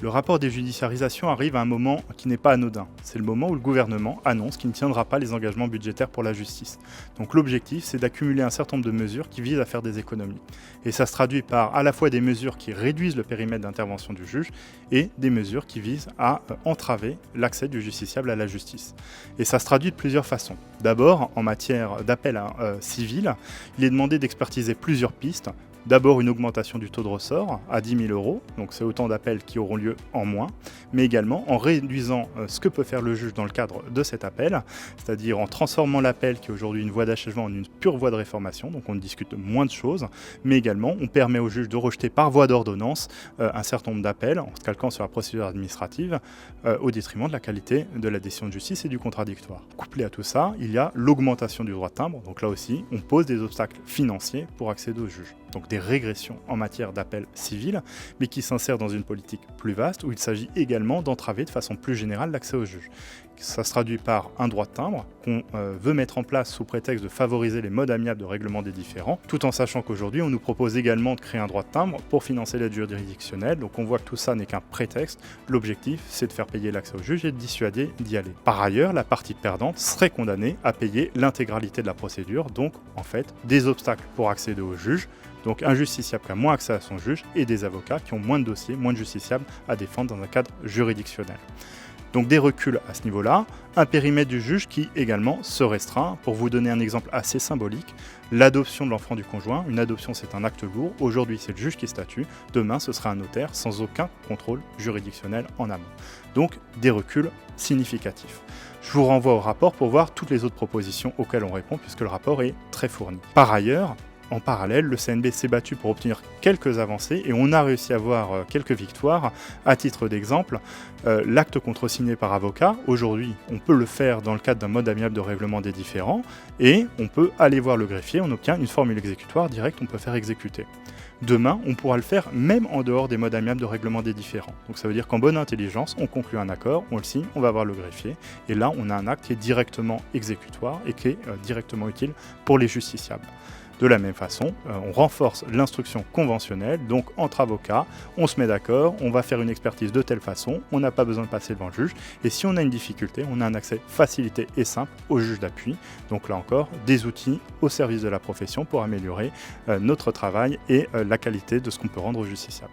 Le rapport déjudiciarisation arrive à un moment qui n'est pas anodin. C'est le moment où le gouvernement annonce qu'il ne tiendra pas les engagements budgétaires pour la justice. Donc l'objectif, c'est d'accumuler un certain nombre de mesures qui visent à faire des économies. Et ça se traduit par à la fois des mesures qui réduisent le périmètre d'intervention du juge et des mesures qui visent à entraver l'accès du justiciable à la justice. Et ça se traduit de plusieurs façons. D'abord, en matière d'appel civil, il est demandé d'expertiser plusieurs pistes. D'abord une augmentation du taux de ressort à 10 000 €, donc c'est autant d'appels qui auront lieu en moins, mais également en réduisant ce que peut faire le juge dans le cadre de cet appel, c'est-à-dire en transformant l'appel qui est aujourd'hui une voie d'achèvement en une pure voie de réformation, donc on discute moins de choses, mais également on permet au juge de rejeter par voie d'ordonnance un certain nombre d'appels, en se calquant sur la procédure administrative, au détriment de la qualité de la décision de justice et du contradictoire. Couplé à tout ça, il y a l'augmentation du droit de timbre, donc là aussi on pose des obstacles financiers pour accéder au juge. Donc des régressions en matière d'appel civil, mais qui s'insèrent dans une politique plus vaste où il s'agit également d'entraver de façon plus générale l'accès au juge. Ça se traduit par un droit de timbre qu'on veut mettre en place sous prétexte de favoriser les modes amiables de règlement des différends, tout en sachant qu'aujourd'hui on nous propose également de créer un droit de timbre pour financer l'aide juridictionnelle, donc on voit que tout ça n'est qu'un prétexte. L'objectif, c'est de faire payer l'accès au juge et de dissuader d'y aller. Par ailleurs, la partie perdante serait condamnée à payer l'intégralité de la procédure, donc en fait des obstacles pour accéder au juge, donc un justiciable qui a moins accès à son juge et des avocats qui ont moins de dossiers, moins de justiciables à défendre dans un cadre juridictionnel. Donc des reculs à ce niveau-là, un périmètre du juge qui également se restreint. Pour vous donner un exemple assez symbolique, l'adoption de l'enfant du conjoint. Une adoption, c'est un acte lourd. Aujourd'hui, c'est le juge qui statue. Demain, ce sera un notaire sans aucun contrôle juridictionnel en amont. Donc des reculs significatifs. Je vous renvoie au rapport pour voir toutes les autres propositions auxquelles on répond, puisque le rapport est très fourni. Par ailleurs, en parallèle, le CNB s'est battu pour obtenir quelques avancées et on a réussi à avoir quelques victoires. À titre d'exemple, l'acte contresigné par avocat, aujourd'hui, on peut le faire dans le cadre d'un mode amiable de règlement des différends et on peut aller voir le greffier, on obtient une formule exécutoire directe, on peut faire exécuter. Demain, on pourra le faire même en dehors des modes amiables de règlement des différends. Donc ça veut dire qu'en bonne intelligence, on conclut un accord, on le signe, on va voir le greffier, et là, on a un acte qui est directement exécutoire et qui est directement utile pour les justiciables. De la même façon, on renforce l'instruction conventionnelle, donc entre avocats, on se met d'accord, on va faire une expertise de telle façon, on n'a pas besoin de passer devant le juge, et si on a une difficulté, on a un accès facilité et simple au juge d'appui. Donc là encore, des outils au service de la profession pour améliorer notre travail et la qualité de ce qu'on peut rendre aux justiciables.